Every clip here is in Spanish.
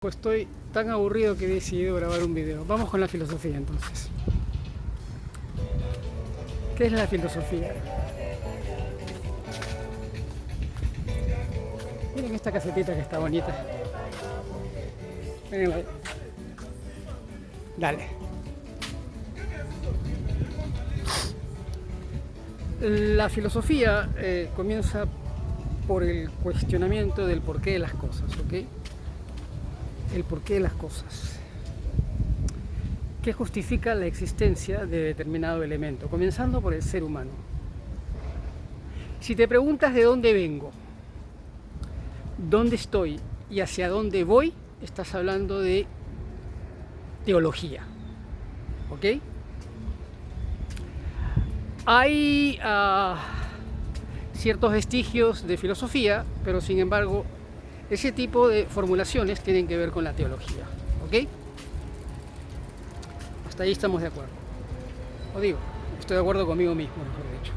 Pues estoy tan aburrido que he decidido grabar un video. Vamos con la filosofía entonces. ¿Qué es la filosofía? Miren esta casetita que está bonita. Mírenla ahí. Dale. La filosofía comienza por el cuestionamiento del porqué de las cosas, ¿ok? El porqué de las cosas. ¿Qué justifica la existencia de determinado elemento? Comenzando por el ser humano. Si te preguntas de dónde vengo, dónde estoy y hacia dónde voy, estás hablando de teología, ¿ok? Hay ciertos vestigios de filosofía, pero sin embargo, ese tipo de formulaciones tienen que ver con la teología, ¿ok? Hasta ahí estamos de acuerdo. O digo, estoy de acuerdo conmigo mismo, mejor dicho.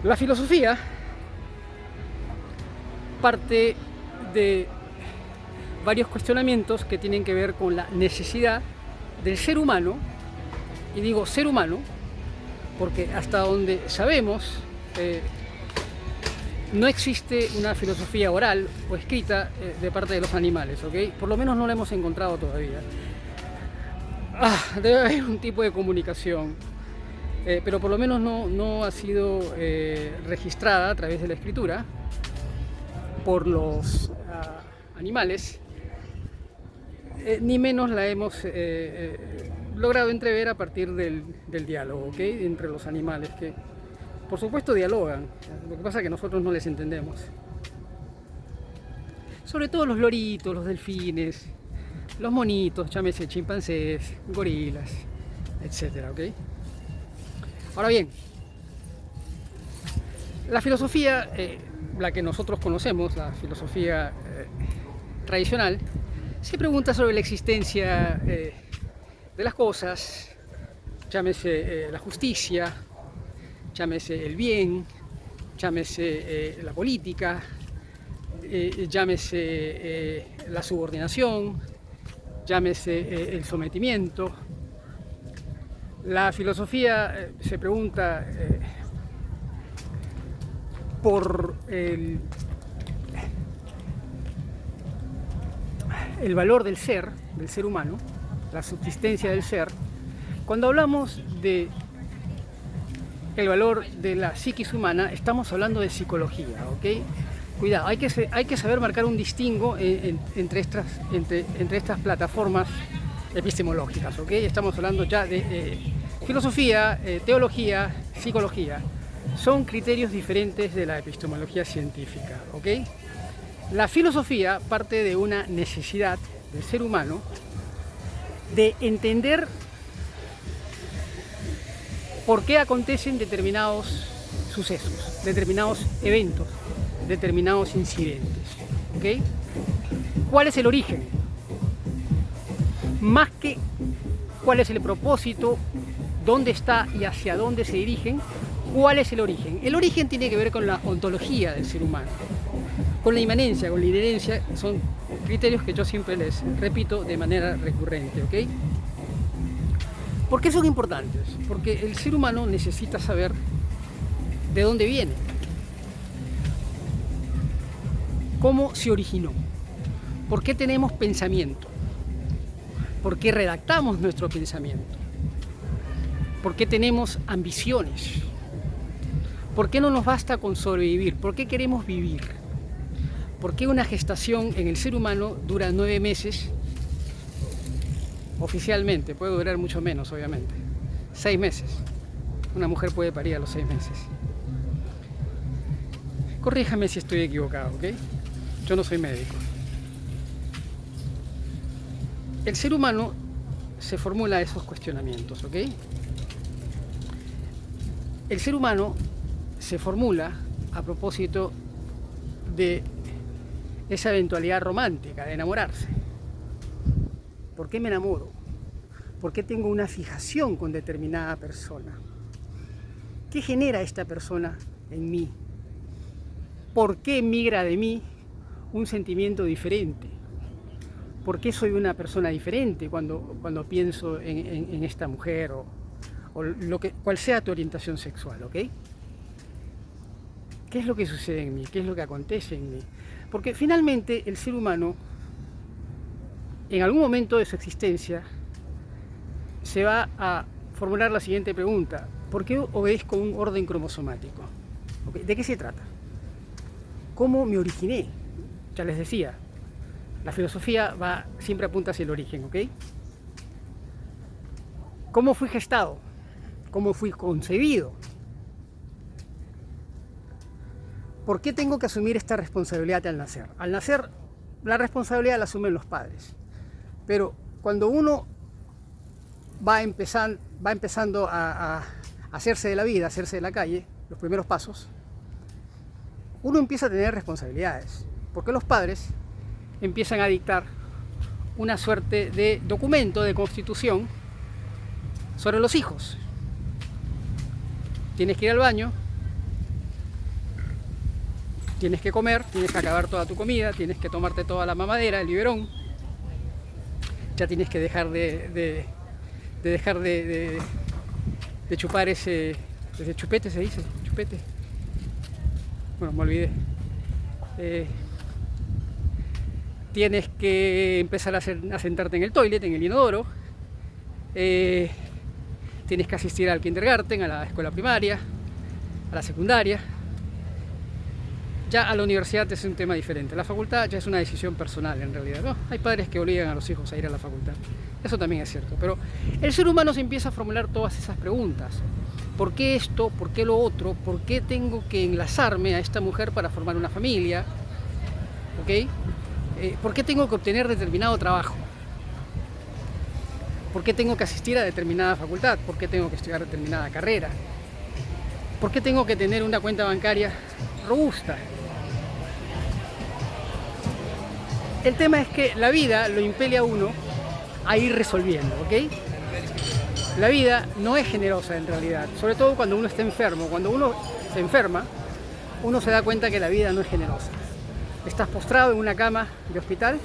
La filosofía parte de varios cuestionamientos que tienen que ver con la necesidad del ser humano, y digo ser humano, porque hasta donde sabemos, no existe una filosofía oral o escrita de parte de los animales, ¿ok? Por lo menos no la hemos encontrado todavía. Debe haber un tipo de comunicación, pero por lo menos no ha sido registrada a través de la escritura por los animales, ni menos la hemos logrado entrever a partir del diálogo, ¿ok? Entre los animales, que por supuesto dialogan, lo que pasa es que nosotros no les entendemos. Sobre todo los loritos, los delfines, los monitos, llámese chimpancés, gorilas, etcétera, ¿ok? Ahora bien, la filosofía, la que nosotros conocemos, la filosofía tradicional, se pregunta sobre la existencia de las cosas, llámese la justicia, llámese el bien, llámese la política, llámese la subordinación, llámese el sometimiento. La filosofía se pregunta por el valor del ser humano, la subsistencia del ser. Cuando hablamos de el valor de la psiquis humana, estamos hablando de psicología, ¿ok? Cuidado, hay que saber marcar un distingo entre estas plataformas epistemológicas, ¿ok? Estamos hablando ya de filosofía, teología, psicología. Son criterios diferentes de la epistemología científica, ¿ok? La filosofía parte de una necesidad del ser humano de entender por qué acontecen determinados sucesos, determinados eventos, determinados incidentes, ¿ok? ¿Cuál es el origen? Más que cuál es el propósito, dónde está y hacia dónde se dirigen, ¿cuál es el origen? El origen tiene que ver con la ontología del ser humano, con la inmanencia, con la inherencia. Son criterios que yo siempre les repito de manera recurrente, ¿ok? ¿Por qué son importantes? Porque el ser humano necesita saber de dónde viene, cómo se originó, por qué tenemos pensamiento, por qué redactamos nuestro pensamiento, por qué tenemos ambiciones, por qué no nos basta con sobrevivir, por qué queremos vivir, por qué una gestación en el ser humano dura 9 meses. Oficialmente, puede durar mucho menos, obviamente. 6 meses. Una mujer puede parir a los 6 meses. Corríjame si estoy equivocado, ¿ok? Yo no soy médico. El ser humano se formula esos cuestionamientos, ¿ok? El ser humano se formula a propósito de esa eventualidad romántica de enamorarse. ¿Por qué me enamoro? ¿Por qué tengo una fijación con determinada persona? ¿Qué genera esta persona en mí? ¿Por qué migra de mí? un sentimiento diferente? ¿Por qué soy una persona diferente cuando pienso en esta mujer o cual sea tu orientación sexual, ¿ok? ¿Qué es lo que sucede en mí? ¿Qué es lo que acontece en mí? Porque finalmente el ser humano, en algún momento de su existencia, se va a formular la siguiente pregunta: ¿por qué obedezco un orden cromosomático? ¿Okay? ¿De qué se trata? ¿Cómo me originé? Ya les decía, la filosofía siempre apunta hacia el origen, ¿ok? ¿Cómo fui gestado? ¿Cómo fui concebido? ¿Por qué tengo que asumir esta responsabilidad al nacer? Al nacer, la responsabilidad la asumen los padres. Pero cuando uno va empezando a hacerse de la vida, a hacerse de la calle, los primeros pasos, uno empieza a tener responsabilidades. Porque los padres empiezan a dictar una suerte de documento, de constitución, sobre los hijos. Tienes que ir al baño, tienes que comer, tienes que acabar toda tu comida, tienes que tomarte toda la mamadera, el biberón. Ya tienes que dejar de chupar ese chupete, se dice, chupete. Bueno, me olvidé. Tienes que empezar a sentarte en el toilet, en el inodoro. Tienes que asistir al kindergarten, a la escuela primaria, a la secundaria. Ya a la universidad es un tema diferente. La facultad ya es una decisión personal en realidad, ¿no? Hay padres que obligan a los hijos a ir a la facultad. Eso también es cierto. Pero el ser humano se empieza a formular todas esas preguntas. ¿Por qué esto? ¿Por qué lo otro? ¿Por qué tengo que enlazarme a esta mujer para formar una familia? ¿Ok? ¿Por qué tengo que obtener determinado trabajo? ¿Por qué tengo que asistir a determinada facultad? ¿Por qué tengo que estudiar determinada carrera? ¿Por qué tengo que tener una cuenta bancaria robusta? El tema es que la vida lo impele a uno a ir resolviendo, ¿ok? La vida no es generosa en realidad, sobre todo cuando uno está enfermo. Cuando uno se enferma, uno se da cuenta que la vida no es generosa. Estás postrado en una cama de hospital,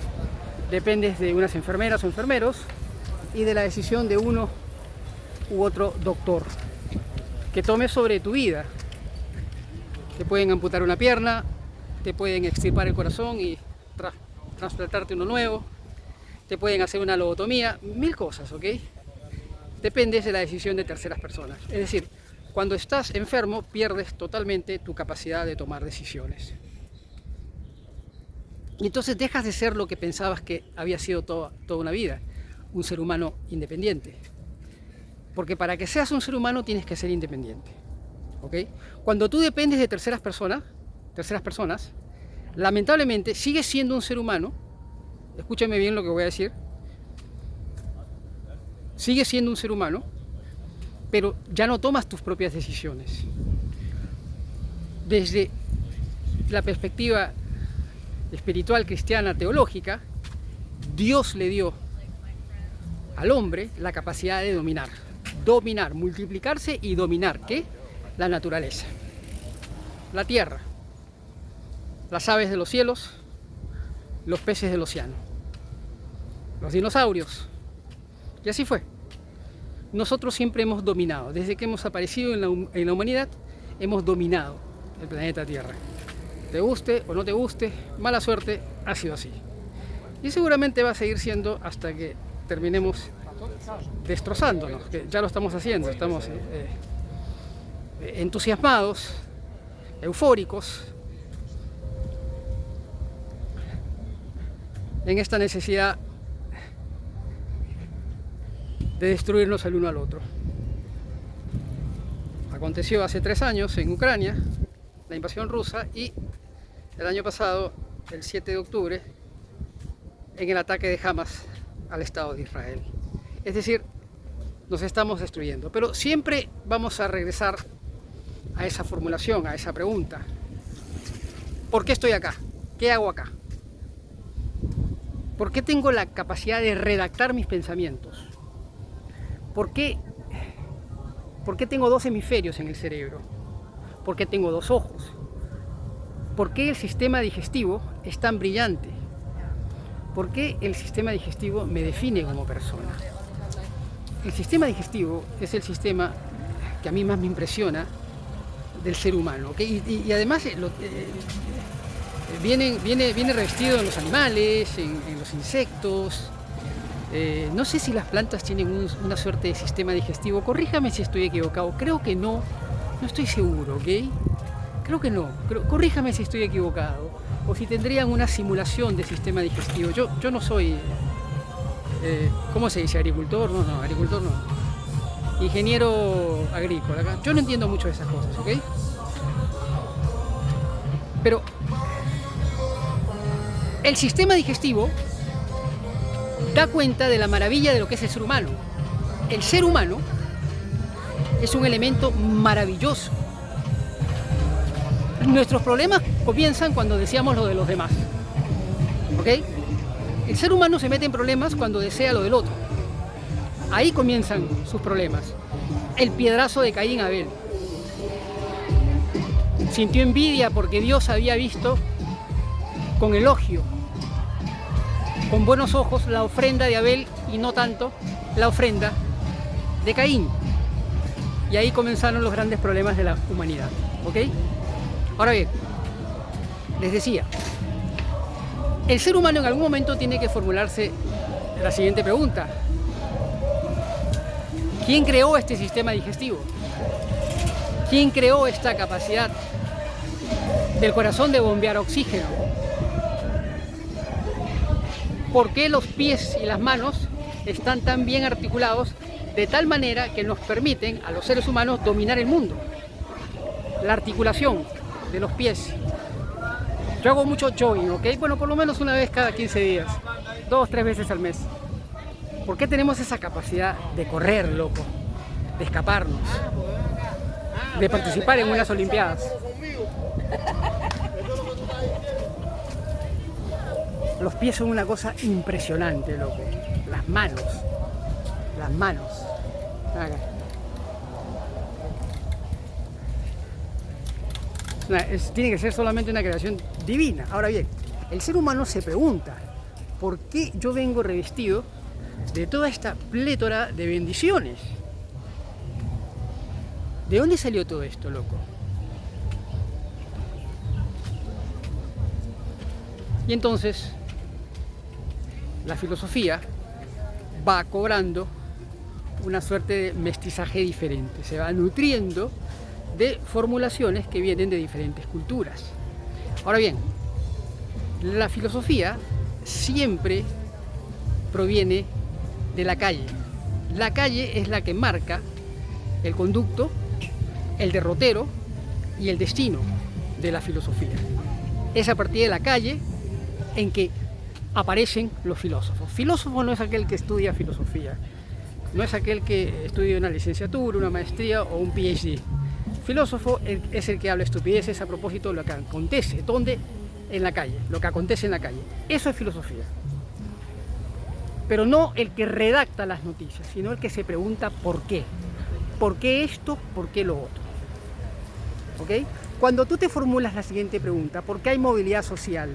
dependes de unas enfermeras o enfermeros y de la decisión de uno u otro doctor que tome sobre tu vida. Te pueden amputar una pierna, te pueden extirpar el corazón y trasplantarte uno nuevo, te pueden hacer una lobotomía, mil cosas, ¿ok? Dependes de la decisión de terceras personas. Es decir, cuando estás enfermo pierdes totalmente tu capacidad de tomar decisiones. Y entonces dejas de ser lo que pensabas que había sido toda una vida, un ser humano independiente. Porque para que seas un ser humano tienes que ser independiente, ¿ok? Cuando tú dependes de terceras personas, lamentablemente sigues siendo un ser humano. Escúchame bien lo que voy a decir. Sigues siendo un ser humano, pero ya no tomas tus propias decisiones. Desde la perspectiva espiritual, cristiana, teológica, Dios le dio al hombre la capacidad de dominar, multiplicarse y dominar, ¿qué? La naturaleza, la tierra, las aves de los cielos, los peces del océano, los dinosaurios. Y así fue. Nosotros siempre hemos dominado. Desde que hemos aparecido en la humanidad, hemos dominado el planeta Tierra. Te guste o no te guste, mala suerte, ha sido así. Y seguramente va a seguir siendo hasta que terminemos destrozándonos, que ya lo estamos haciendo. Estamos entusiasmados, eufóricos, en esta necesidad de destruirnos el uno al otro. Aconteció hace 3 años en Ucrania, la invasión rusa, y el año pasado, el 7 de octubre, en el ataque de Hamas al Estado de Israel. Es decir, nos estamos destruyendo. Pero siempre vamos a regresar a esa formulación, a esa pregunta. ¿Por qué estoy acá? ¿Qué hago acá? ¿Por qué tengo la capacidad de redactar mis pensamientos? ¿Por qué tengo 2 hemisferios en el cerebro? ¿Por qué tengo 2 ojos? ¿Por qué el sistema digestivo es tan brillante? ¿Por qué el sistema digestivo me define como persona? El sistema digestivo es el sistema que a mí más me impresiona del ser humano, ¿okay? Y además viene revestido en los animales, en los insectos. No sé si las plantas tienen una suerte de sistema digestivo. Corríjame si estoy equivocado. Creo que no. No estoy seguro, ¿ok? Creo que no. Corríjame si estoy equivocado. O si tendrían una simulación de sistema digestivo. Yo no soy... ¿cómo se dice? ¿Agricultor? No, agricultor no. Ingeniero agrícola. Yo no entiendo mucho de esas cosas, ¿ok? Pero el sistema digestivo da cuenta de la maravilla de lo que es el ser humano. El ser humano es un elemento maravilloso. Nuestros problemas comienzan cuando deseamos lo de los demás, ¿ok? El ser humano se mete en problemas cuando desea lo del otro. Ahí comienzan sus problemas. El piedrazo de Caín a Abel. Sintió envidia porque Dios había visto con elogio, con buenos ojos, la ofrenda de Abel y no tanto la ofrenda de Caín. Y ahí comenzaron los grandes problemas de la humanidad, ¿ok? Ahora bien, les decía, el ser humano en algún momento tiene que formularse la siguiente pregunta. ¿Quién creó este sistema digestivo? ¿Quién creó esta capacidad del corazón de bombear oxígeno? ¿Por qué los pies y las manos están tan bien articulados de tal manera que nos permiten a los seres humanos dominar el mundo? La articulación de los pies. Yo hago mucho jogging, ¿ok? Bueno, por lo menos una vez cada 15 días, 2, 3 veces al mes. ¿Por qué tenemos esa capacidad de correr, loco? De escaparnos, de participar en unas olimpiadas. Los pies son una cosa impresionante, loco. Las manos. Acá. Tiene que ser solamente una creación divina. Ahora bien, el ser humano se pregunta, ¿por qué yo vengo revestido de toda esta plétora de bendiciones? ¿De dónde salió todo esto, loco? Y entonces, la filosofía va cobrando una suerte de mestizaje diferente, se va nutriendo de formulaciones que vienen de diferentes culturas. Ahora bien, la filosofía siempre proviene de la calle. La calle es la que marca el conducto, el derrotero y el destino de la filosofía. Es a partir de la calle en que aparecen los filósofos. Filósofo no es aquel que estudia filosofía, no es aquel que estudia una licenciatura, una maestría o un PhD. Filósofo es el que habla estupideces a propósito de lo que acontece. ¿Dónde? En la calle. Lo que acontece en la calle. Eso es filosofía. Pero no el que redacta las noticias, sino el que se pregunta por qué. ¿Por qué esto? ¿Por qué lo otro? ¿Ok? Cuando tú te formulas la siguiente pregunta, ¿por qué hay movilidad social?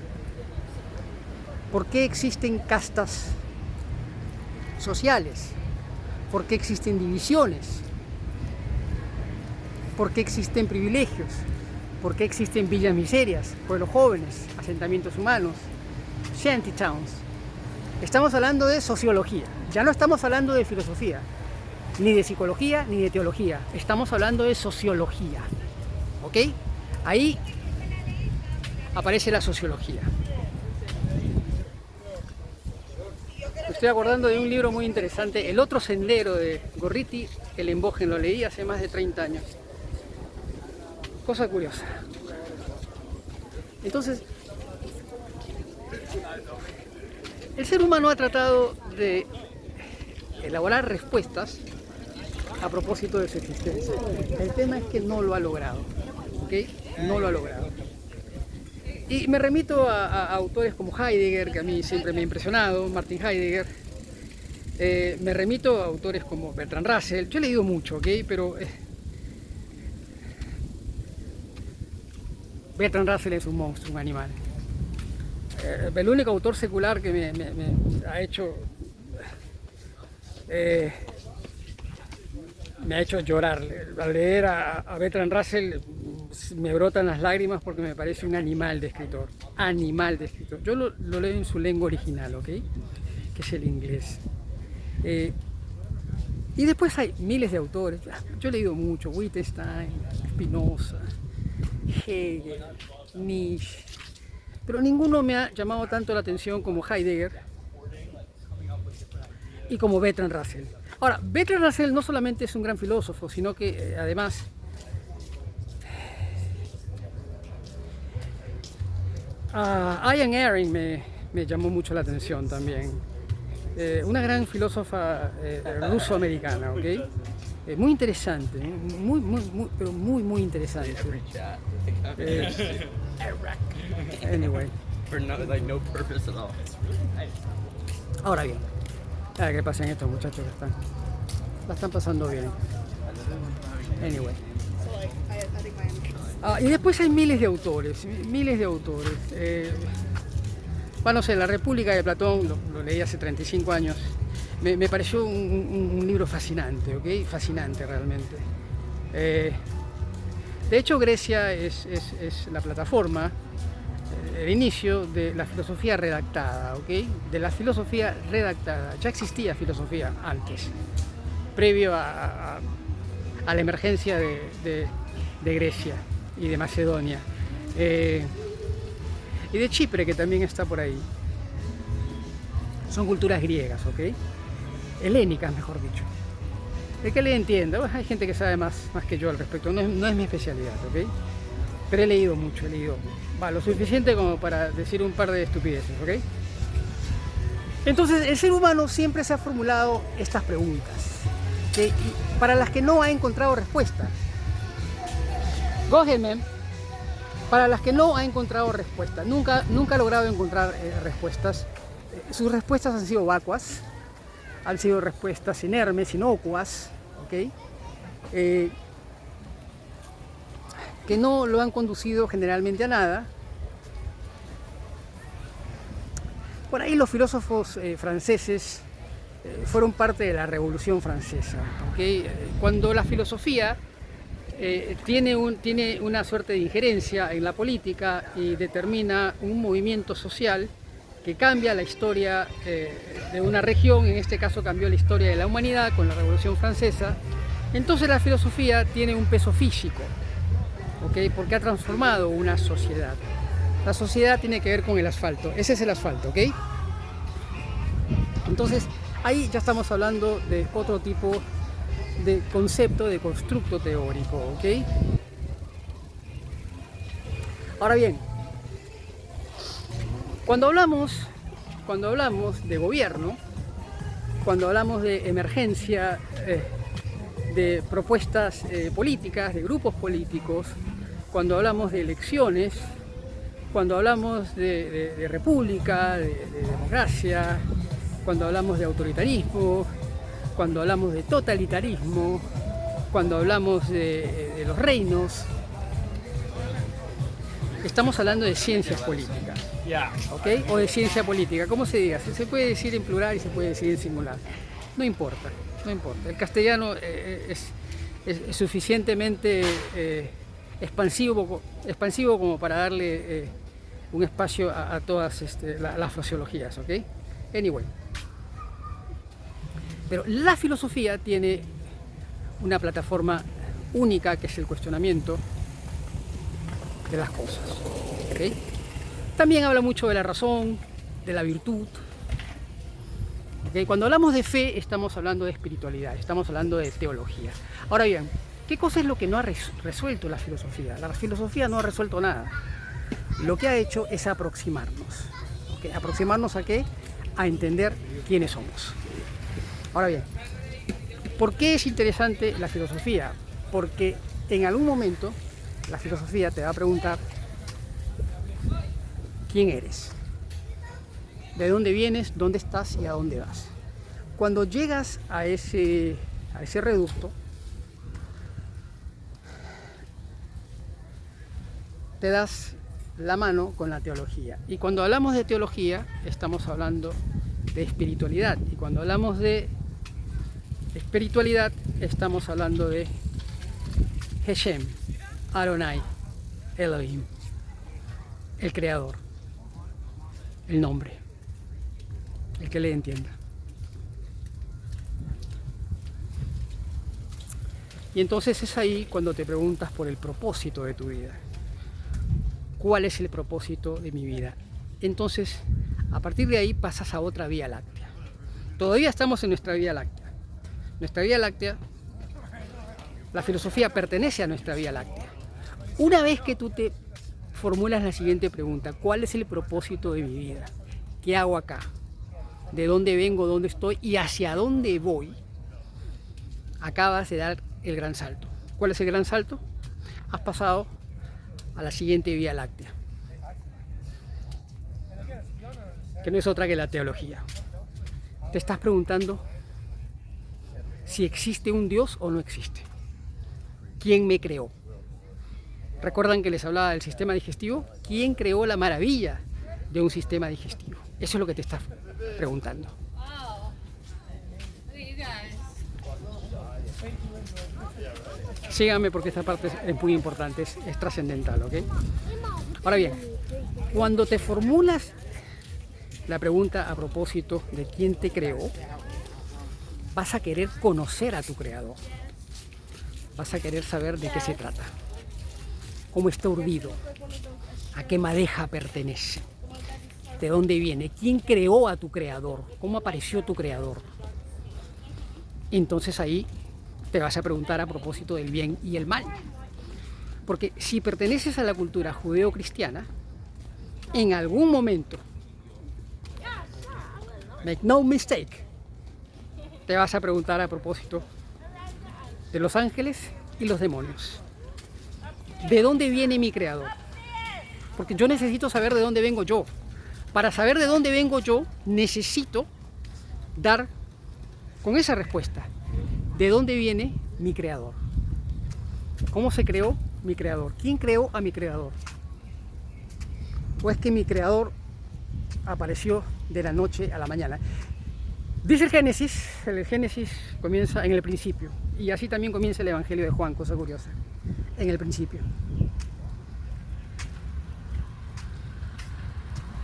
¿Por qué existen castas sociales? ¿Por qué existen divisiones? ¿Por qué existen privilegios? ¿Por qué existen villas miserias, pueblos jóvenes, asentamientos humanos, shanty towns? Estamos hablando de sociología, ya no estamos hablando de filosofía, ni de psicología, ni de teología, estamos hablando de sociología, ¿ok? Ahí aparece la sociología. Me estoy acordando de un libro muy interesante, El otro sendero de Gorriti, el Embógen, lo leí hace más de 30 años. Cosa curiosa. Entonces, el ser humano ha tratado de elaborar respuestas a propósito de su existencia. El tema es que no lo ha logrado, ¿ok? No lo ha logrado. Y me remito a autores como Heidegger, que a mí siempre me ha impresionado, Martin Heidegger. Me remito a autores como Bertrand Russell. Yo he leído mucho, ¿ok? Pero Bertrand Russell es un monstruo, un animal. el único autor secular que ha hecho me ha hecho llorar. Al leer a Bertrand Russell me brotan las lágrimas porque me parece un animal de escritor. Animal de escritor. Yo lo leo en su lengua original, ¿ok? Que es el inglés. Y después hay miles de autores. Yo he leído mucho. Wittgenstein, Spinoza, Hegel, Nietzsche. Pero ninguno me ha llamado tanto la atención como Heidegger y como Bertrand Russell. Ahora, Bertrand Russell no solamente es un gran filósofo, sino que además Ian Ehring me llamó mucho la atención también. Una gran filósofa ruso-americana, ¿ok? Muy interesante, pero muy interesante. Anyway. Ahora bien, a ver qué pasan estos muchachos que la están pasando bien. Anyway. Y después hay miles de autores. Bueno, no sé, La República de Platón, lo leí hace 35 años. Me pareció un libro fascinante, ¿ok? Fascinante realmente. De hecho, Grecia es la plataforma, el inicio de la filosofía redactada, ¿ok? De la filosofía redactada. Ya existía filosofía antes, previo a la emergencia de Grecia y de Macedonia. Y de Chipre, que también está por ahí. Son culturas griegas, ¿ok? Helénicas, mejor dicho. El que le entienda, bueno, hay gente que sabe más que yo al respecto, no es mi especialidad, ¿ok? Pero he leído mucho, lo suficiente como para decir un par de estupideces, ¿ok? Entonces, el ser humano siempre se ha formulado estas preguntas, para las que no ha encontrado respuestas. Go ahead, man. Para las que no ha encontrado respuestas, nunca ha logrado encontrar respuestas. Sus respuestas han sido vacuas, han sido respuestas inermes, inocuas, ¿ok? Que no lo han conducido generalmente a nada. Por ahí los filósofos franceses fueron parte de la Revolución Francesa, ¿ok? Cuando la filosofía tiene una suerte de injerencia en la política y determina un movimiento social que cambia la historia de una región, en este caso cambió la historia de la humanidad con la Revolución Francesa, entonces la filosofía tiene un peso físico, ¿okay? Porque ha transformado una sociedad. La sociedad tiene que ver con el asfalto, ese es el asfalto, ¿ok? Entonces ahí ya estamos hablando de otro tipo de concepto, de constructo teórico, ¿ok? Ahora bien, cuando hablamos de gobierno, cuando hablamos de emergencia, de propuestas políticas, de grupos políticos, cuando hablamos de elecciones, cuando hablamos de república, de democracia, cuando hablamos de autoritarismo, cuando hablamos de totalitarismo, cuando hablamos de los reinos, estamos hablando de ciencias políticas, ¿ok? O de ciencia política, como se diga. Se puede decir en plural y se puede decir en singular. No importa. El castellano es suficientemente expansivo como para darle un espacio a todas las fraseologías, ¿ok? Anyway. Pero la filosofía tiene una plataforma única que es el cuestionamiento de las cosas, ¿okay? También habla mucho de la razón, de la virtud, ¿okay? Cuando hablamos de fe estamos hablando de espiritualidad, estamos hablando de teología. Ahora bien, ¿qué cosa es lo que no ha resuelto la filosofía? La filosofía no ha resuelto nada. Lo que ha hecho es aproximarnos, ¿okay? ¿Aproximarnos a qué? A entender quiénes somos. Ahora bien, ¿por qué es interesante la filosofía? Porque en algún momento la filosofía te va a preguntar quién eres, de dónde vienes, dónde estás y a dónde vas. Cuando llegas a ese reducto, te das la mano con la teología. Y cuando hablamos de teología, estamos hablando de espiritualidad. Y cuando hablamos de espiritualidad, estamos hablando de Hashem, Adonai, Elohim, el creador, el nombre, el que le entienda. Y entonces es ahí cuando te preguntas por el propósito de tu vida. ¿Cuál es el propósito de mi vida? Entonces, a partir de ahí pasas a otra Vía Láctea. Todavía estamos en nuestra Vía Láctea. Nuestra Vía Láctea, la filosofía pertenece a nuestra Vía Láctea. Una vez que tú te formulas la siguiente pregunta: ¿cuál es el propósito de mi vida? ¿Qué hago acá? ¿De dónde vengo? ¿Dónde estoy? ¿Y hacia dónde voy? Acabas de dar el gran salto. ¿Cuál es el gran salto? Has pasado a la siguiente Vía Láctea, que no es otra que la teología. Te estás preguntando si existe un Dios o no existe. ¿Quién me creó? ¿Recuerdan que les hablaba del sistema digestivo? ¿Quién creó la maravilla de un sistema digestivo? Eso es lo que te estás preguntando. Síganme porque esta parte es muy importante, es trascendental, ¿ok? Ahora bien, cuando te formulas la pregunta a propósito de quién te creó, vas a querer conocer a tu creador. Vas a querer saber de qué se trata, cómo está urdido, a qué madeja pertenece, de dónde viene, quién creó a tu creador, cómo apareció tu creador. Entonces ahí te vas a preguntar a propósito del bien y el mal. Porque si perteneces a la cultura judeo-cristiana, en algún momento, make no mistake, te vas a preguntar a propósito de los ángeles y los demonios. ¿De dónde viene mi creador? Porque yo necesito saber de dónde vengo yo. Para saber de dónde vengo yo, necesito dar con esa respuesta: ¿de dónde viene mi creador? ¿Cómo se creó mi creador? ¿Quién creó a mi creador? ¿O es que mi creador apareció de la noche a la mañana? Dice el Génesis comienza en el principio, y así también comienza el Evangelio de Juan, cosa curiosa, en el principio.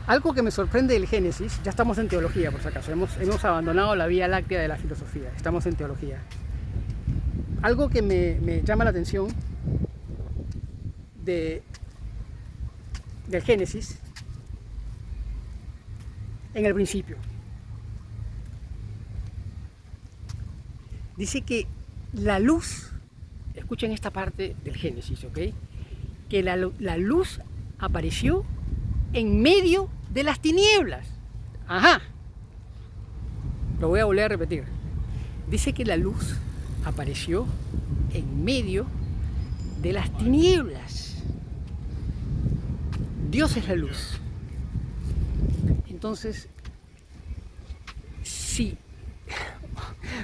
Algo que me sorprende del Génesis, ya estamos en teología por si acaso, hemos abandonado la Vía Láctea de la filosofía, estamos en teología. Algo que me llama la atención del Génesis, en el principio, dice que la luz, escuchen esta parte del Génesis, ¿ok? Que la luz apareció en medio de las tinieblas. Ajá. Lo voy a volver a repetir. Dice que la luz apareció en medio de las tinieblas. Dios es la luz. Entonces, sí.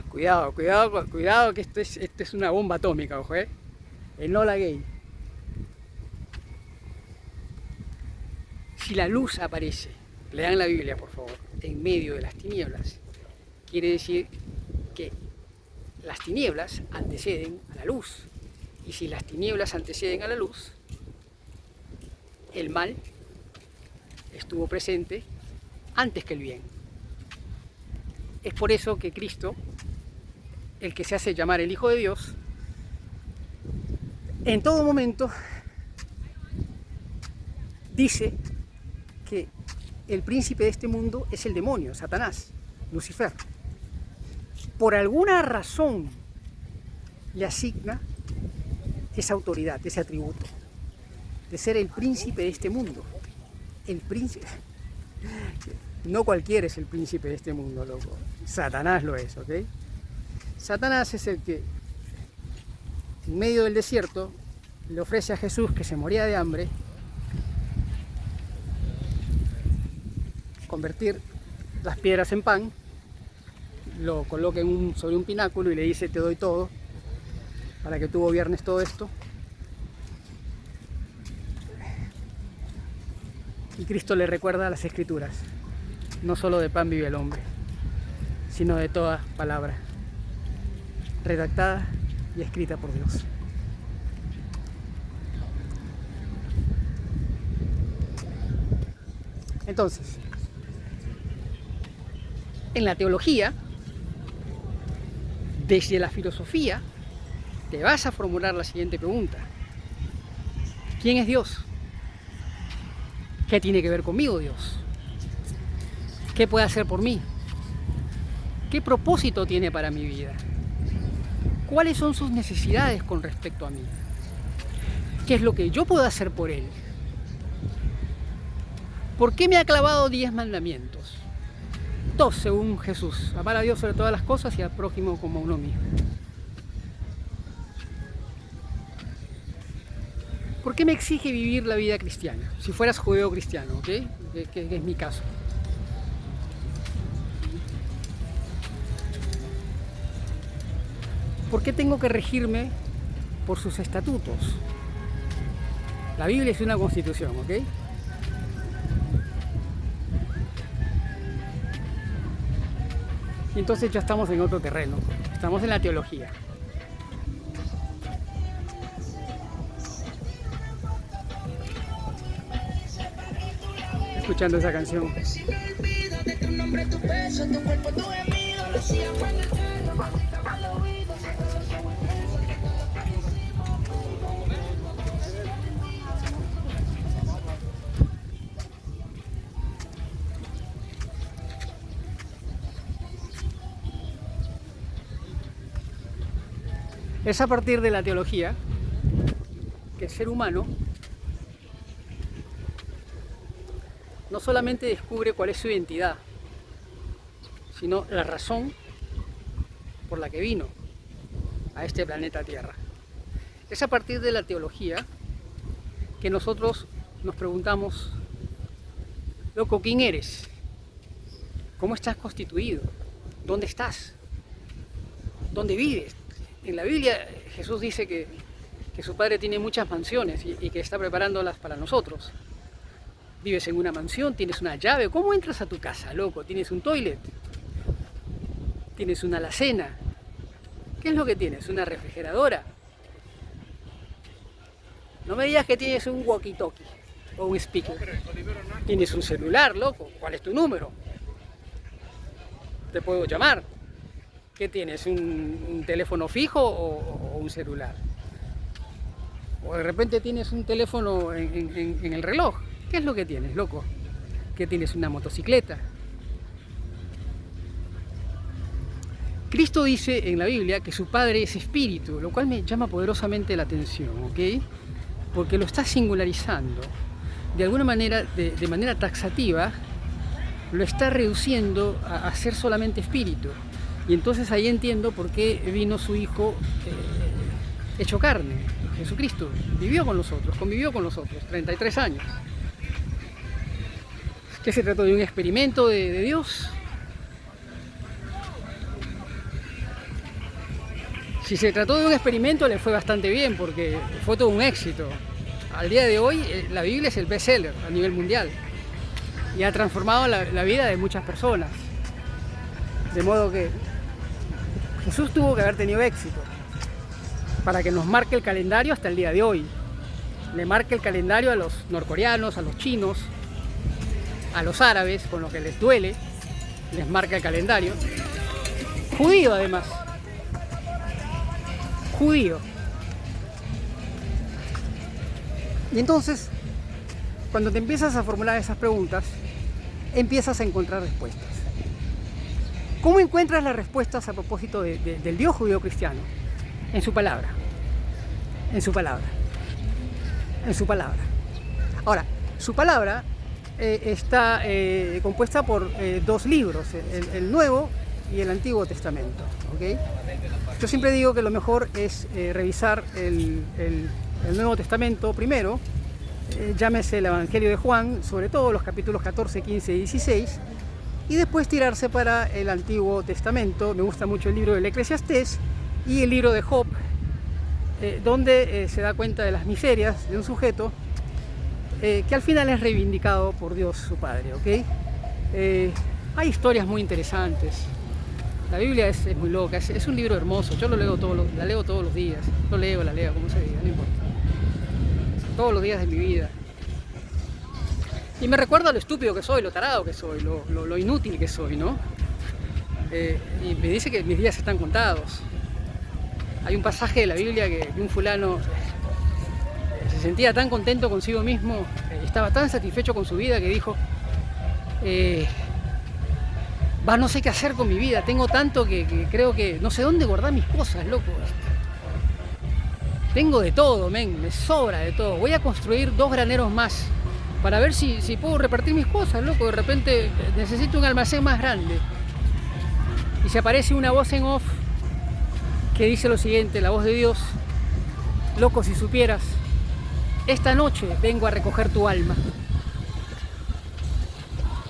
Cuidado, que esto es una bomba atómica, ojo, Enola Gay. Si la luz aparece, lean la Biblia por favor, en medio de las tinieblas, quiere decir que las tinieblas anteceden a la luz. Y si las tinieblas anteceden a la luz, el mal estuvo presente antes que el bien. Es por eso que Cristo, el que se hace llamar el Hijo de Dios, en todo momento dice que el príncipe de este mundo es el demonio, Satanás, Lucifer. Por alguna razón le asigna esa autoridad, ese atributo de ser el príncipe de este mundo. El príncipe, no cualquiera es el príncipe de este mundo, loco. Satanás lo es, ¿ok? Satanás es el que en medio del desierto le ofrece a Jesús, que se moría de hambre, convertir las piedras en pan, lo coloca sobre un pináculo y le dice: te doy todo para que tú gobiernes todo esto. Y Cristo le recuerda las Escrituras. No solo de pan vive el hombre, sino de toda palabra redactada y escrita por Dios. Entonces, en la teología, desde la filosofía, te vas a formular la siguiente pregunta. ¿Quién es Dios? ¿Qué tiene que ver conmigo Dios? ¿Qué puede hacer por mí? ¿Qué propósito tiene para mi vida? ¿Cuáles son sus necesidades con respecto a mí? ¿Qué es lo que yo puedo hacer por Él? ¿Por qué me ha clavado 10 mandamientos? 2 según Jesús. Amar a Dios sobre todas las cosas y al prójimo como a uno mismo. ¿Por qué me exige vivir la vida cristiana? Si fueras judeo-cristiano, ¿ok? Que es mi caso. ¿Por qué tengo que regirme por sus estatutos? La Biblia es una constitución, ¿ok? Y entonces ya estamos en otro terreno, estamos en la teología. Escuchando esa canción. Es a partir de la teología que el ser humano no solamente descubre cuál es su identidad, sino la razón por la que vino a este planeta Tierra. Es a partir de la teología que nosotros nos preguntamos, loco, ¿quién eres? ¿Cómo estás constituido? ¿Dónde estás? ¿Dónde vives? En la Biblia Jesús dice que su Padre tiene muchas mansiones y que está preparándolas para nosotros. Vives en una mansión, tienes una llave. ¿Cómo entras a tu casa, loco? ¿Tienes un toilet? ¿Tienes una alacena? ¿Qué es lo que tienes? ¿Una refrigeradora? No me digas que tienes un walkie-talkie o un speaker. Tienes un celular, loco. ¿Cuál es tu número? Te puedo llamar. ¿Qué tienes? ¿Un teléfono fijo o un celular? O de repente tienes un teléfono en el reloj. ¿Qué es lo que tienes, loco? ¿Qué tienes? ¿Una motocicleta? Cristo dice en la Biblia que su Padre es espíritu, lo cual me llama poderosamente la atención, ¿ok? Porque lo está singularizando. De alguna manera, de manera taxativa, lo está reduciendo a ser solamente espíritu. Y entonces ahí entiendo por qué vino su Hijo hecho carne. Jesucristo vivió con nosotros, convivió con nosotros 33 años. ¿Qué se trató de un experimento de Dios? Si se trató de un experimento, le fue bastante bien porque fue todo un éxito. Al día de hoy, la Biblia es el bestseller a nivel mundial y ha transformado la vida de muchas personas. De modo que Jesús tuvo que haber tenido éxito para que nos marque el calendario hasta el día de hoy. Le marque el calendario a los norcoreanos, a los chinos, a los árabes, con lo que les duele, les marca el calendario. Judío además. Judío. Y entonces, cuando te empiezas a formular esas preguntas, empiezas a encontrar respuestas. ¿Cómo encuentras las respuestas a propósito del Dios judío cristiano? En su palabra. En su palabra. En su palabra. Ahora, su palabra está compuesta por 2 libros, el Nuevo y el Antiguo Testamento, ¿okay? Yo siempre digo que lo mejor es revisar el Nuevo Testamento primero, llámese el Evangelio de Juan, sobre todo los capítulos 14, 15 y 16, y después tirarse para el Antiguo Testamento. Me gusta mucho el libro del Eclesiastés y el libro de Job, donde se da cuenta de las miserias de un sujeto que al final es reivindicado por Dios su Padre, ¿ok? Hay historias muy interesantes. La Biblia es muy loca, es un libro hermoso. Yo la leo todos los días. La leo, como se diga, no importa. Todos los días de mi vida. Y me recuerda lo estúpido que soy, lo tarado que soy, lo inútil que soy, ¿no? Y me dice que mis días están contados. Hay un pasaje de la Biblia que un fulano se sentía tan contento consigo mismo, estaba tan satisfecho con su vida que dijo, no sé qué hacer con mi vida, tengo tanto que creo que no sé dónde guardar mis cosas, loco. Tengo de todo, me sobra de todo. Voy a construir 2 graneros más para ver si puedo repartir mis cosas, loco. De repente necesito un almacén más grande. Y se aparece una voz en off que dice lo siguiente, la voz de Dios: loco, si supieras, esta noche vengo a recoger tu alma.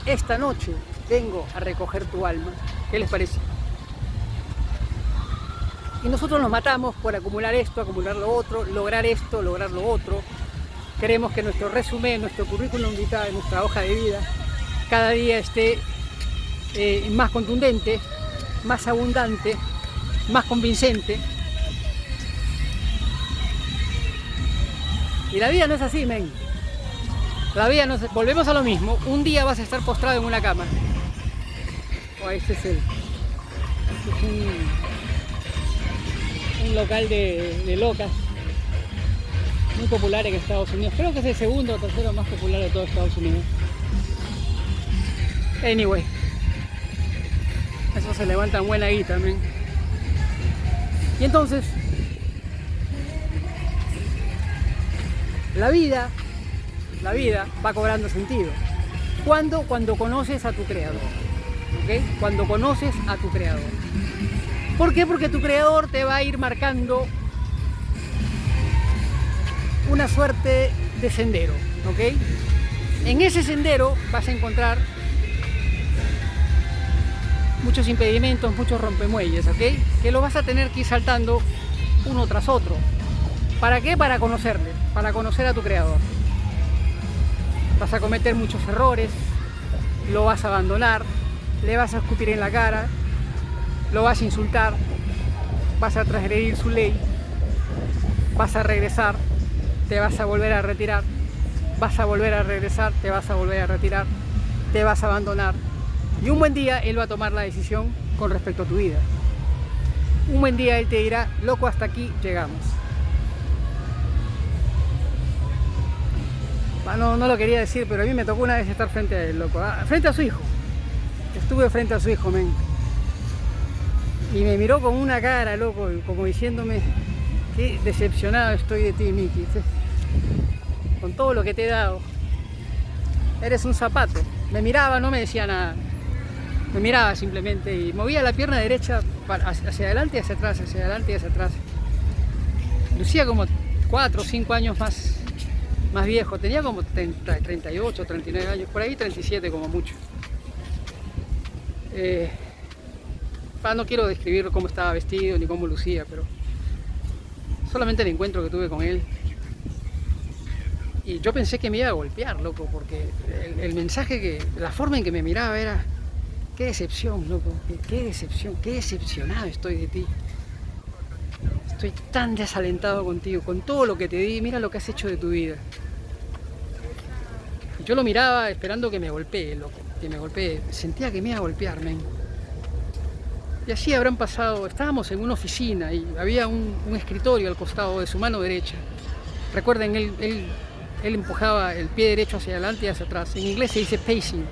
Esta noche vengo a recoger tu alma. ¿Qué les parece? Y nosotros nos matamos por acumular esto, acumular lo otro, lograr esto, lograr lo otro. Queremos que nuestro resumen, nuestro currículum vitae, nuestra hoja de vida, cada día esté más contundente, más abundante, más convincente. Y la vida no es así, men. La vida no es... Volvemos a lo mismo. Un día vas a estar postrado en una cama. Este es un local de locas muy popular en Estados Unidos. Creo que es el segundo o tercero más popular de todo Estados Unidos. Anyway, eso se levantan buena guita también. Y entonces, la vida va cobrando sentido. ¿Cuándo? Cuando conoces a tu creador. ¿Okay? Cuando conoces a tu creador. ¿Por qué? Porque tu creador te va a ir marcando una suerte de sendero, ¿ok? En ese sendero vas a encontrar muchos impedimentos, muchos rompemuelles, ¿ok? Que lo vas a tener que ir saltando uno tras otro. ¿Para qué? Para conocerle, para conocer a tu creador. Vas a cometer muchos errores, lo vas a abandonar, le vas a escupir en la cara, lo vas a insultar, vas a transgredir su ley, vas a regresar, te vas a volver a retirar, vas a volver a regresar, te vas a volver a retirar, te vas a abandonar. Y un buen día él va a tomar la decisión con respecto a tu vida. Un buen día él te dirá, loco, hasta aquí llegamos. No lo quería decir, pero a mí me tocó una vez estar frente a él, loco, frente a su hijo. Estuve frente a su hijo, men. Y me miró con una cara, loco, como diciéndome, qué decepcionado estoy de ti, Miki. Con todo lo que te he dado. Eres un zapato. Me miraba, no me decía nada. Me miraba simplemente y movía la pierna derecha hacia adelante y hacia atrás, hacia adelante y hacia atrás. Lucía como 4 o 5 años más viejo. Tenía como 38, 39 años, por ahí 37 como mucho. No quiero describir cómo estaba vestido ni cómo lucía, pero solamente el encuentro que tuve con él. Y yo pensé que me iba a golpear, loco, porque el mensaje, la forma en que me miraba era: qué decepción, loco, qué decepción, qué decepcionado estoy de ti. Estoy tan desalentado contigo, con todo lo que te di, mira lo que has hecho de tu vida. Y yo lo miraba esperando que me golpee, loco, que me golpee. Sentía que me iba a golpear, men. Y así habrán pasado, estábamos en una oficina y había un escritorio al costado de su mano derecha. Recuerden, él empujaba el pie derecho hacia adelante y hacia atrás. En inglés se dice pacing.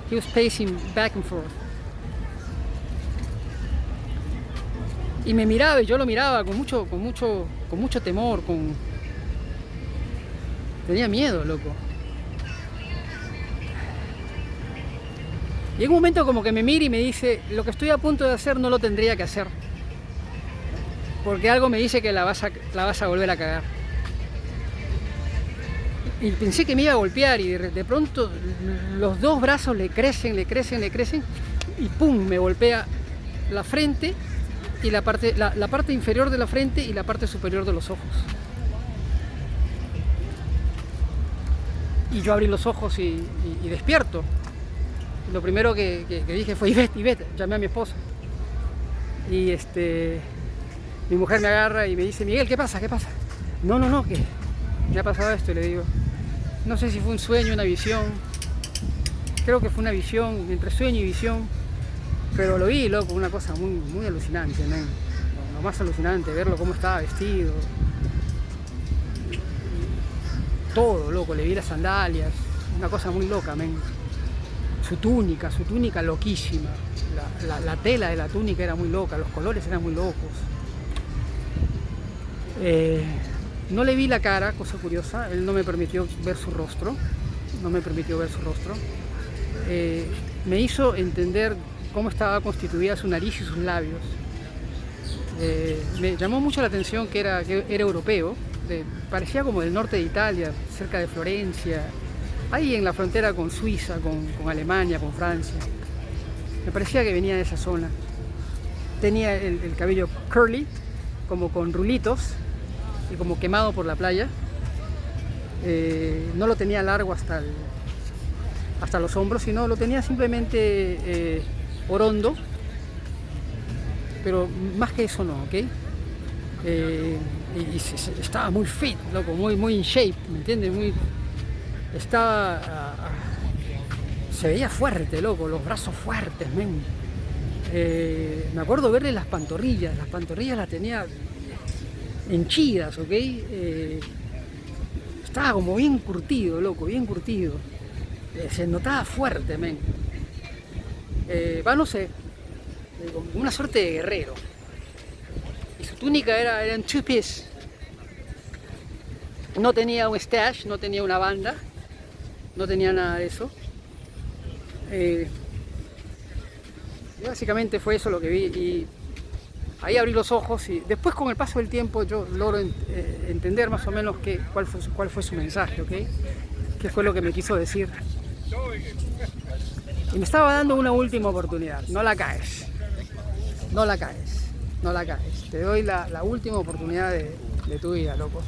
He was pacing back and forth. Y me miraba y yo lo miraba con mucho temor, tenía miedo, loco. Y en un momento como que me mira y me dice: lo que estoy a punto de hacer no lo tendría que hacer, porque algo me dice que la vas a volver a cagar. Y pensé que me iba a golpear y de pronto los dos brazos le crecen y ¡pum! Me golpea la frente y la parte inferior de la frente y la parte superior de los ojos. Y yo abrí los ojos y despierto. Lo primero que dije fue Ivette, Ivette, llamé a mi esposa. Y mi mujer me agarra y me dice, Miguel, ¿qué pasa? ¿Qué pasa? No, que me ha pasado esto. Y le digo, no sé si fue un sueño, una visión. Creo que fue una visión, entre sueño y visión. Pero lo vi, loco, una cosa muy, muy alucinante, ¿no? Lo más alucinante, verlo cómo estaba vestido. Todo, loco, le vi las sandalias. Una cosa muy loca, men. Su túnica loquísima. La tela de la túnica era muy loca, los colores eran muy locos. No le vi la cara, cosa curiosa, él no me permitió ver su rostro. Me hizo entender cómo estaba constituida su nariz y sus labios. Me llamó mucho la atención que era europeo, parecía como del norte de Italia, cerca de Florencia, ahí en la frontera con Suiza, con Alemania, con Francia. Me parecía que venía de esa zona. Tenía el cabello curly, como con rulitos y como quemado por la playa. No lo tenía largo hasta los hombros, sino lo tenía simplemente orondo, pero más que eso no, ¿ok? Estaba muy fit, loco, muy in shape, ¿me entiendes? Se veía fuerte, loco, los brazos fuertes, men. Me acuerdo verle las pantorrillas las tenía henchidas, ¿ok? Estaba como bien curtido, loco, bien curtido. Se notaba fuerte, men. No sé, como una suerte de guerrero. Y su túnica era en two piece. No tenía un stash, no tenía una banda, no tenía nada de eso. Básicamente fue eso lo que vi, y ahí abrí los ojos, y después con el paso del tiempo yo logro entender más o menos cuál fue su mensaje, ¿ok? Qué fue lo que me quiso decir. Y me estaba dando una última oportunidad. No la caes. Te doy la última oportunidad de tu vida, loco.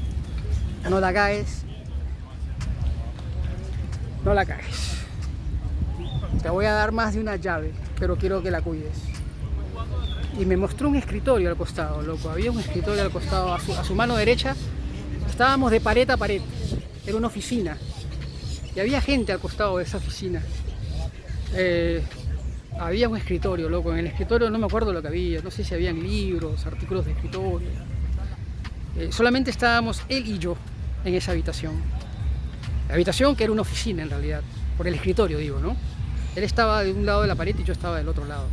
No la caes. Te voy a dar más de una llave, pero quiero que la cuides. Y me mostró un escritorio al costado, loco. Había un escritorio al costado, a su mano derecha. Estábamos de pared a pared. Era una oficina. Y había gente al costado de esa oficina. Había un escritorio, loco. En el escritorio no me acuerdo lo que había. No sé si habían libros, artículos de escritorio. Solamente estábamos él y yo en esa habitación. La habitación que era una oficina en realidad. Por el escritorio, digo, ¿no? Él estaba de un lado de la pared y yo estaba del otro lado.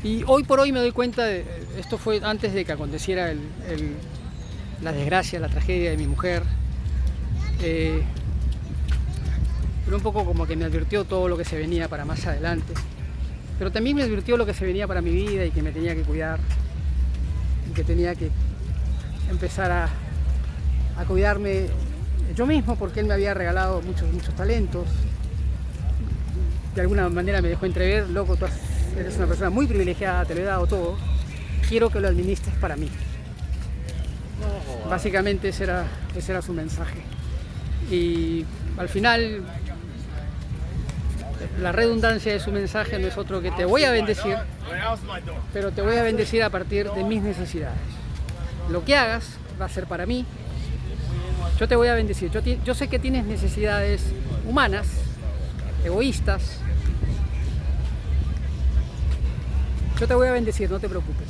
Y hoy por hoy me doy cuenta esto fue antes de que aconteciera la desgracia, la tragedia de mi mujer. Pero un poco como que me advirtió todo lo que se venía para más adelante. Pero también me advirtió lo que se venía para mi vida y que me tenía que cuidar. Y que tenía que empezar a cuidarme yo mismo, porque él me había regalado muchos talentos. De alguna manera me dejó entrever, loco, tú eres una persona muy privilegiada, te lo he dado todo. Quiero que lo administres para mí. Básicamente ese era su mensaje. Y al final, la redundancia de su mensaje no es otro que te voy a bendecir, pero te voy a bendecir a partir de mis necesidades. Lo que hagas va a ser para mí. Yo te voy a bendecir. Yo sé que tienes necesidades humanas, egoístas. Yo te voy a bendecir, no te preocupes.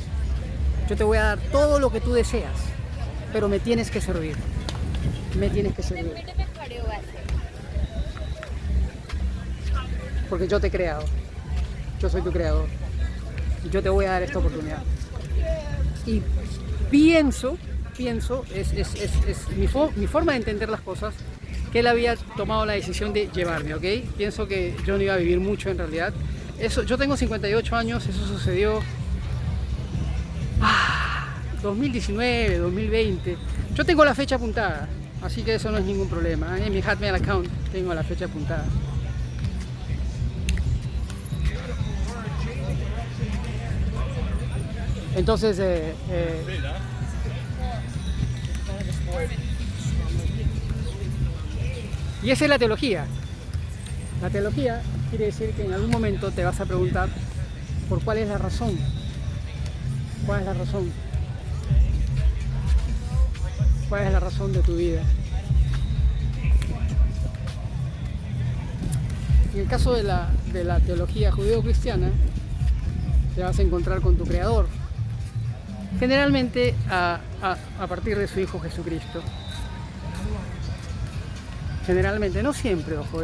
Yo te voy a dar todo lo que tú deseas, pero me tienes que servir. Porque yo te he creado. Yo soy tu creador. Y yo te voy a dar esta oportunidad. Y pienso, es mi forma de entender las cosas, que él había tomado la decisión de llevarme, ¿ok? Pienso que yo no iba a vivir mucho en realidad. Yo tengo 58 años, eso sucedió 2019, 2020. Yo tengo la fecha apuntada, así que eso no es ningún problema. En mi Hotmail account tengo la fecha apuntada. Entonces, Y esa es la teología. La teología quiere decir que en algún momento te vas a preguntar por cuál es la razón. ¿Cuál es la razón? ¿Cuál es la razón de tu vida? En el caso de la teología judeo-cristiana, te vas a encontrar con tu Creador, generalmente a partir de su Hijo Jesucristo. Generalmente, no siempre, ojo,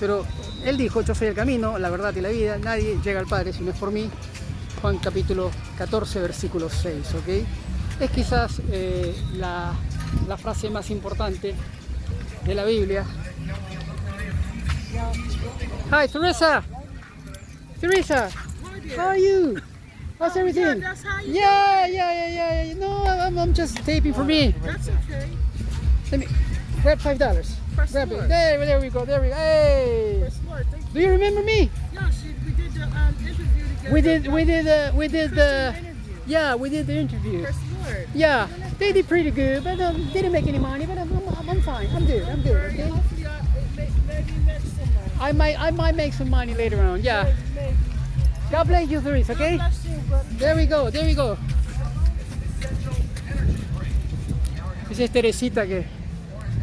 pero Él dijo: yo soy el camino, la verdad y la vida, nadie llega al Padre si no es por mí. Juan capítulo 14, versículo 6, ¿ok? Es quizás la frase más importante de la Biblia. Hi, Teresa! Teresa! How are you? How's everything? Yeah. No, I'm just taping for me. That's okay. Let me grab $5. Grab it. There we go. Hey! That's smart. Thank you. Do you remember me? Yeah, we did the interview together. We did the yeah, we did the interview. That's smart. Yeah, they did pretty good, but didn't make any money. But I'm fine. I'm good. Okay. Hopefully, maybe next summer. I might make some money later on. Yeah. Maybe. God bless you, Therese. Okay. God bless you, brother. There we go. Esa es Teresita que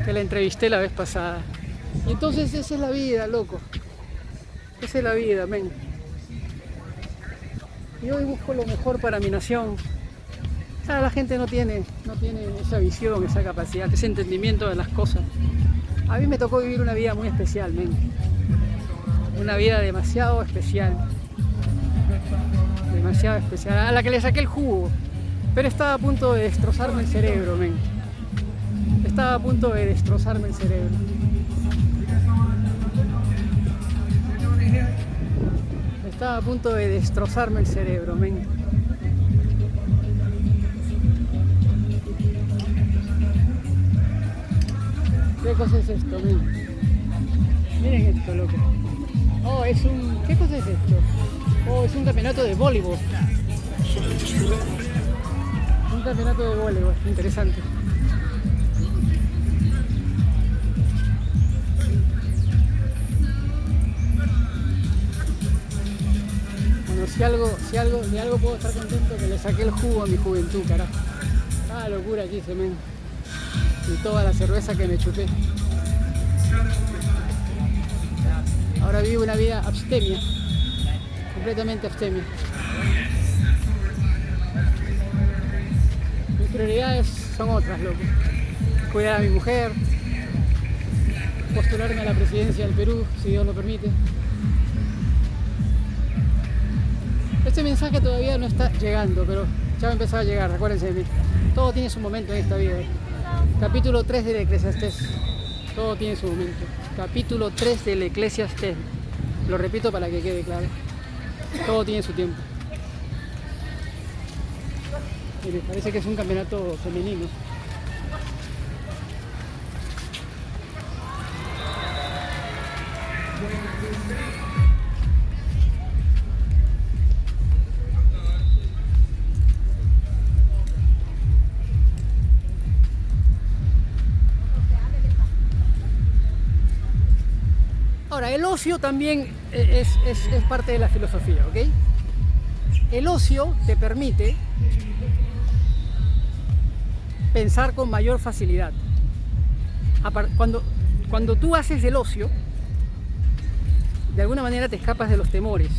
la entrevisté la vez pasada. Y entonces esa es la vida, loco. Esa es la vida, men. Y hoy busco lo mejor para mi nación. La gente no tiene esa visión, esa capacidad, ese entendimiento de las cosas. A mí me tocó vivir una vida muy especial, men. Una vida demasiado especial. Demasiado especial. A la que le saqué el jugo. Pero estaba a punto de destrozarme el cerebro, men. Estaba a punto de destrozarme el cerebro. Estaba a punto de destrozarme el cerebro, men. ¿Qué cosa es esto, men? Miren esto, loco. Oh, ¿qué cosa es esto? Oh, es un campeonato de voleibol. Un campeonato de voleibol, interesante. Bueno, si de algo puedo estar contento, que le saqué el jugo a mi juventud, carajo. Ah, locura que hice, men. Y toda la cerveza que me chupé. Ahora vivo una vida abstemia. Completamente abstemia. Mis prioridades son otras, loco. Cuidar a mi mujer, postularme a la presidencia del Perú, si Dios lo permite. Este mensaje todavía no está llegando, pero ya va a empezar a llegar, acuérdense de mí. Todo tiene su momento en esta vida. Capítulo 3 del Eclesiastés. Todo tiene su momento. Capítulo 3 del Eclesiastés. Lo repito para que quede claro. Todo tiene su tiempo. Mire, parece que es un campeonato femenino. Ahora, el ocio también es parte de la filosofía, ¿ok? El ocio te permite pensar con mayor facilidad. Cuando tú haces el ocio, de alguna manera te escapas de los temores,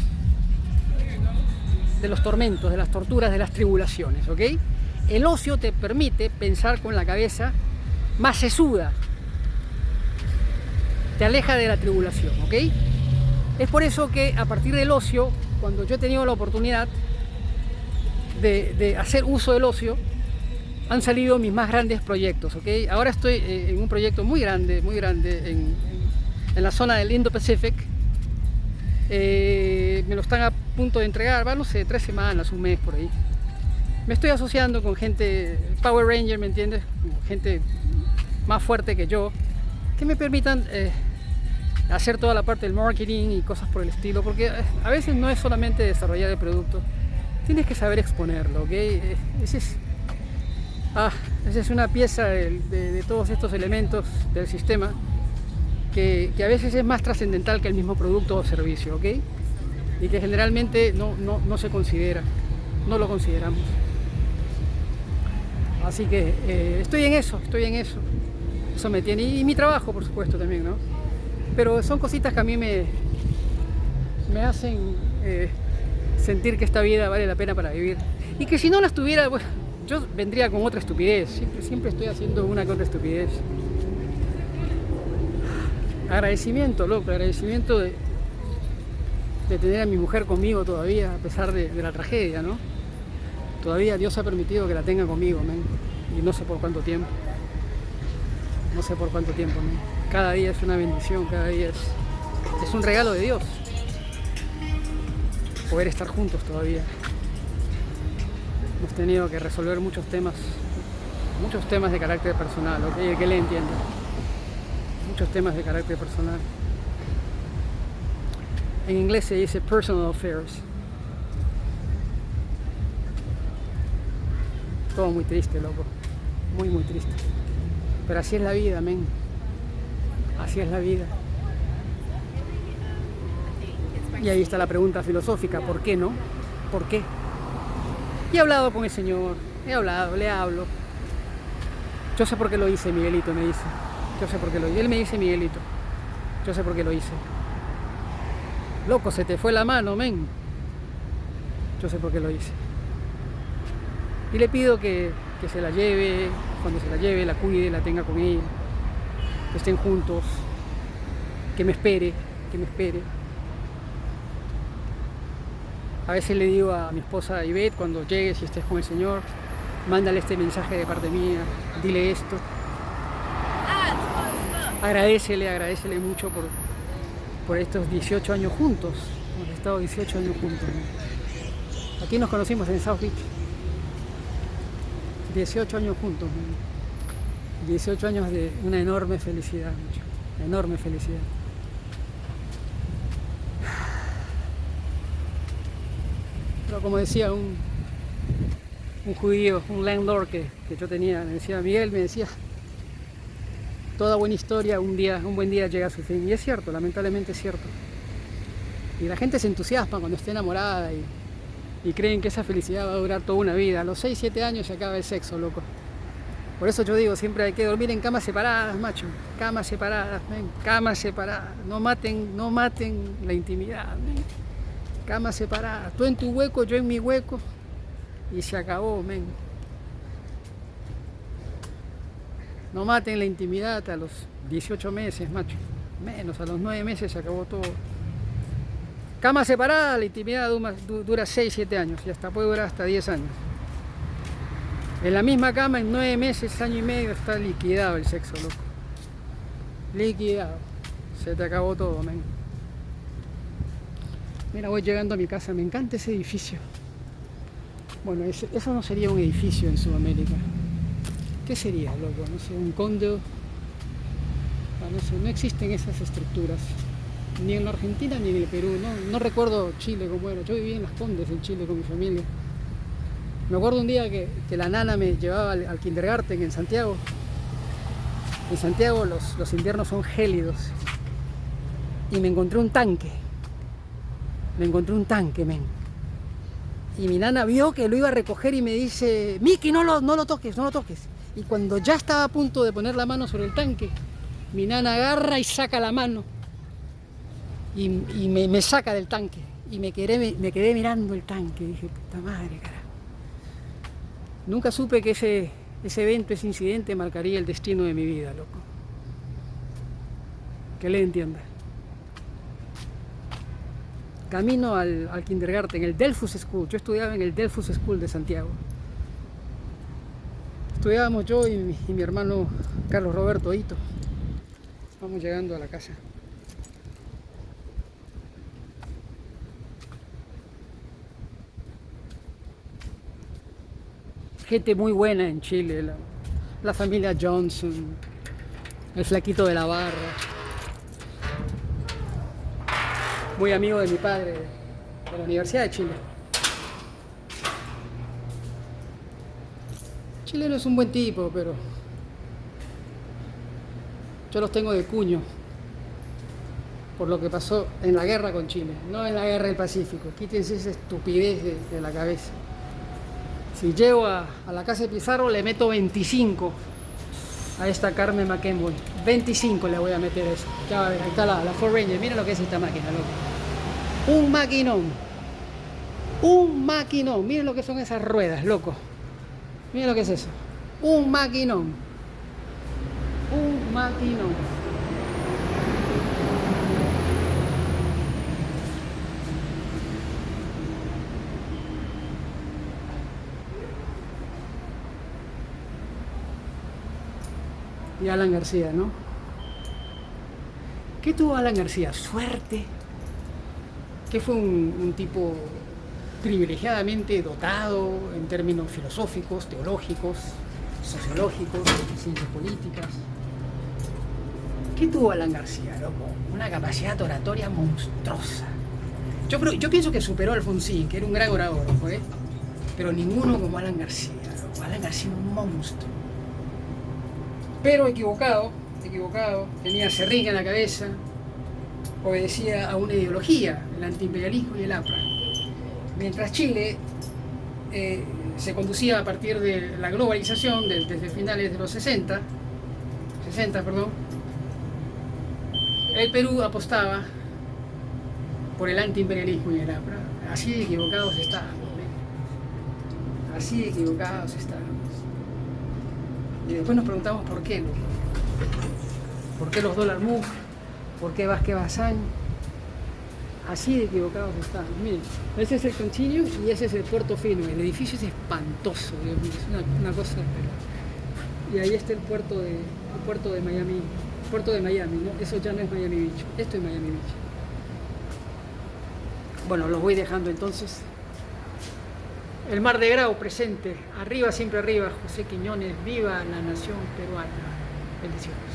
de los tormentos, de las torturas, de las tribulaciones, ¿ok? El ocio te permite pensar con la cabeza más sesuda, te aleja de la tribulación, ¿ok? Es por eso que a partir del ocio, cuando yo he tenido la oportunidad de hacer uso del ocio, han salido mis más grandes proyectos, ¿ok? Ahora estoy en un proyecto muy grande en la zona del Indo-Pacific. Me lo están a punto de entregar, no sé, 3 semanas, un mes por ahí. Me estoy asociando con gente Power Ranger, ¿me entiendes? Gente más fuerte que yo, que me permitan hacer toda la parte del marketing y cosas por el estilo, porque a veces no es solamente desarrollar el producto, tienes que saber exponerlo, ¿ok? Ese es... Esa es una pieza de todos estos elementos del sistema que a veces es más trascendental que el mismo producto o servicio, ¿ok? Y que generalmente no se considera, no lo consideramos. Así que estoy en eso. Eso me tiene, y mi trabajo, por supuesto, también, ¿no? Pero son cositas que a mí me hacen sentir que esta vida vale la pena para vivir. Y que si no las tuviera, bueno, yo vendría con otra estupidez. Siempre estoy haciendo una que otra estupidez. Agradecimiento, loco, agradecimiento de tener a mi mujer conmigo todavía, a pesar de la tragedia, ¿no? Todavía Dios ha permitido que la tenga conmigo, man. Y no sé por cuánto tiempo. Man. Cada día es una bendición, cada día es un regalo de Dios. Poder estar juntos todavía. Hemos tenido que resolver muchos temas de carácter personal, ¿ok? El que le entiende. Muchos temas de carácter personal. En inglés se dice personal affairs. Todo muy triste, loco. Muy triste. Pero así es la vida, men. Así es la vida. Y ahí está la pregunta filosófica, ¿por qué no? ¿Por qué? Y he hablado con el Señor, le hablo. Yo sé por qué lo hice, Miguelito, me dice. Yo sé por qué lo hice. Él me dice, Miguelito, yo sé por qué lo hice. Loco, se te fue la mano, men. Yo sé por qué lo hice. Y le pido que se la lleve, cuando se la lleve, la cuide, la tenga con él, que estén juntos, que me espere. A veces le digo a mi esposa Ivette, cuando llegues y estés con el Señor, mándale este mensaje de parte mía, dile esto. Agradécele mucho por estos 18 años juntos. Hemos estado 18 años juntos, ¿no? Aquí nos conocimos en South Beach. 18 años juntos, ¿no? 18 años de una enorme felicidad, mucho. Enorme felicidad. Pero como decía un judío, un landlord que yo tenía, me decía, Miguel, me decía, toda buena historia un buen día llega a su fin. Y es cierto, lamentablemente es cierto. Y la gente se entusiasma cuando está enamorada y creen que esa felicidad va a durar toda una vida. A los 6, 7 años se acaba el sexo, loco. Por eso yo digo, siempre hay que dormir en camas separadas, macho. Camas separadas, men. Camas separadas. No maten la intimidad, men. Camas separadas. Tú en tu hueco, yo en mi hueco. Y se acabó, men. No maten la intimidad a los 18 meses, macho. Menos, a los 9 meses se acabó todo. Cama separada, la intimidad dura 6, 7 años y hasta puede durar hasta 10 años. En la misma cama, en 9 meses, año y medio, está liquidado el sexo, loco. Liquidado. Se te acabó todo, men. Mira, voy llegando a mi casa, me encanta ese edificio. Bueno, eso no sería un edificio en Sudamérica. ¿Qué sería, loco? No sé, un condo. No sé, no existen esas estructuras. Ni en la Argentina ni en el Perú. No recuerdo Chile cómo era. Yo viví en Las Condes, en Chile, con mi familia. Me acuerdo un día que la nana me llevaba al kindergarten en Santiago. En Santiago los inviernos son gélidos. Y me encontré un tanque. Men. Y mi nana vio que lo iba a recoger y me dice, Miki, no lo toques. Y cuando ya estaba a punto de poner la mano sobre el tanque, mi nana agarra y saca la mano y me saca del tanque. Y me quedé mirando el tanque. Dije, puta madre, cara. Nunca supe que ese evento, ese incidente marcaría el destino de mi vida, loco. Que le entienda. Camino al kindergarten, el Delphus School. Yo estudiaba en el Delphus School de Santiago. Estudiábamos yo y mi hermano Carlos Roberto Hito. Vamos llegando a la casa. Gente muy buena en Chile, la familia Johnson, el flaquito de la barra. Muy amigo de mi padre, de la Universidad de Chile. chileno es un buen tipo, pero yo los tengo de cuño por lo que pasó en la guerra con Chile, no en la guerra del Pacífico. Quítense esa estupidez de la cabeza. Si llego a la casa de Pizarro, le meto 25 a esta Carmen McEnboy. 25 le voy a meter a eso. Ya va a ver, ahí está la Ford Ranger. Miren lo que es esta máquina, loco. Un maquinón. Un maquinón. Miren lo que son esas ruedas, loco. Miren lo que es eso. Un maquinón. Un maquinón. Y Alan García, ¿no? ¿Qué tuvo Alan García? Suerte. Que fue un tipo privilegiadamente dotado en términos filosóficos, teológicos, sociológicos, ciencias políticas. ¿Qué tuvo Alan García, loco? Una capacidad oratoria monstruosa. Yo pienso que superó a Alfonsín, que era un gran orador, ¿eh? Pero ninguno como Alan García, loco. Alan García un monstruo. Pero equivocado, tenía serrín en la cabeza, obedecía a una ideología, el antiimperialismo y el APRA. Mientras Chile se conducía a partir de la globalización desde finales de los 60, el Perú apostaba por el antiimperialismo y el APRA. Así de equivocados estábamos, ¿eh? Así de equivocados estábamos. Y después nos preguntamos por qué, ¿no? ¿Por qué los dólar move? ¿Por qué Vázquez Bazán? Así de equivocados están. Miren, ese es el Continuum y ese es el Puerto Fino. El edificio es espantoso, Dios mío, es una cosa. Pero... Y ahí está el puerto de Miami. Puerto de Miami, ¿no? Eso ya no es Miami Beach. Esto es Miami Beach. Bueno, los voy dejando entonces. El Mar de Grau presente. Arriba, siempre arriba. José Quiñones. Viva la nación peruana. Bendiciones.